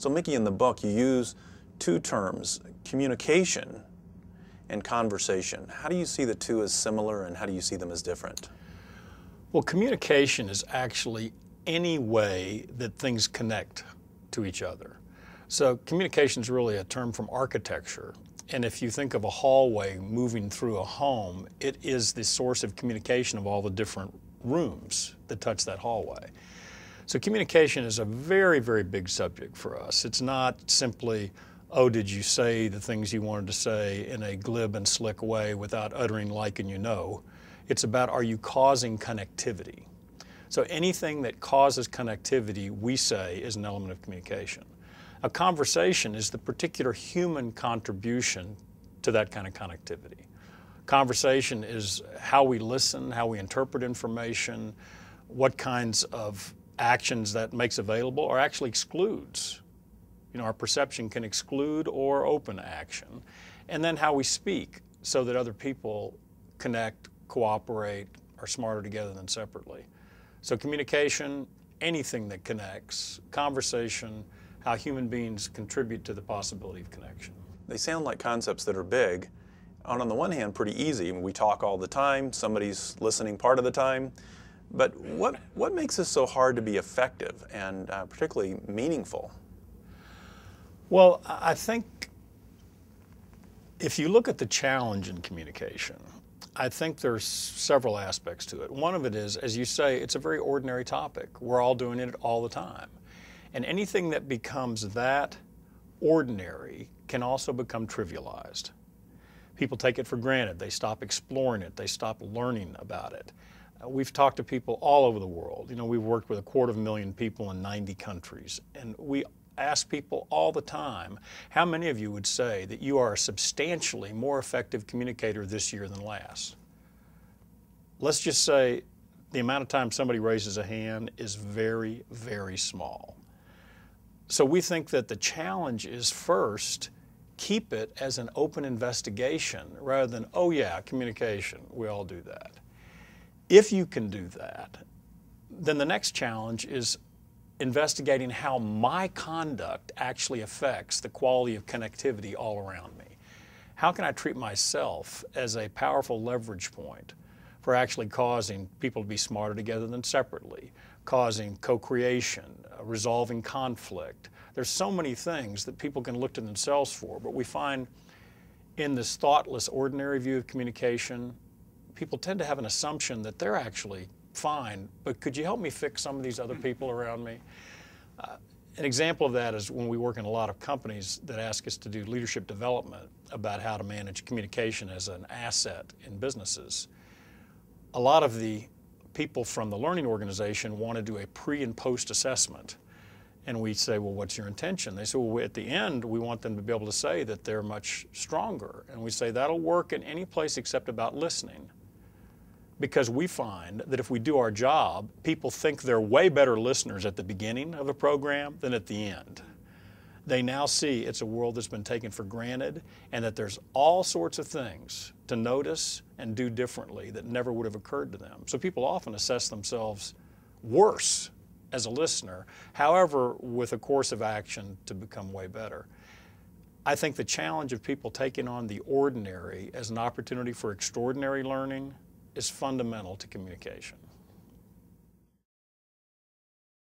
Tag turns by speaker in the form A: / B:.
A: So Mickey, in the book, you use two terms, communication and conversation. How do you see the two as similar and how do you see them as different?
B: Well, communication is actually any way that things connect to each other. So communication is really a term from architecture. And if you think of a hallway moving through a home, it is the source of communication of all the different rooms that touch that hallway. So communication is a very, very big subject for us. It's not simply, oh, did you say the things you wanted to say in a glib and slick way without uttering like and you know. It's about, are you causing connectivity? So anything that causes connectivity, we say, is an element of communication. A conversation is the particular human contribution to that kind of connectivity. Conversation is how we listen, how we interpret information, what kinds of actions that makes available or actually excludes. You know, our perception can exclude or open action. And then how we speak so that other people connect, cooperate, are smarter together than separately. So communication, anything that connects, conversation, how human beings contribute to the possibility of connection.
A: They sound like concepts that are big, and on the one hand, pretty easy. We talk all the time, somebody's listening part of the time, but what makes this so hard to be effective and particularly meaningful?
B: Well, I think if you look at the challenge in communication, I think there's several aspects to it. One of it is, as you say, it's a very ordinary topic. We're all doing it all the time. And anything that becomes that ordinary can also become trivialized. People take it for granted. They stop exploring it. They stop learning about it. We've talked to people all over the world. You know, we've worked with 250,000 people in 90 countries. And we ask people all the time, how many of you would say that you are a substantially more effective communicator this year than last? Let's just say the amount of time somebody raises a hand is very, very small. So we think that the challenge is first, keep it as an open investigation rather than, oh yeah, communication, we all do that. If you can do that, then the next challenge is investigating how my conduct actually affects the quality of connectivity all around me. How can I treat myself as a powerful leverage point for actually causing people to be smarter together than separately, causing co-creation, resolving conflict. There's so many things that people can look to themselves for, but we find in this thoughtless, ordinary view of communication, people tend to have an assumption that they're actually fine, but could you help me fix some of these other people around me? An example of that is when we work in a lot of companies that ask us to do leadership development about how to manage communication as an asset in businesses. A lot of the people from the learning organization want to do a pre and post assessment. And we say, well, what's your intention? They say, well, at the end, we want them to be able to say that they're much stronger. And we say, that'll work in any place except about listening. Because we find that if we do our job, people think they're way better listeners at the beginning of a program than at the end. They now see it's a world that's been taken for granted and that there's all sorts of things to notice and do differently that never would have occurred to them. So people often assess themselves worse as a listener, however, with a course of action to become way better. I think the challenge of people taking on the ordinary as an opportunity for extraordinary learning is fundamental to communication.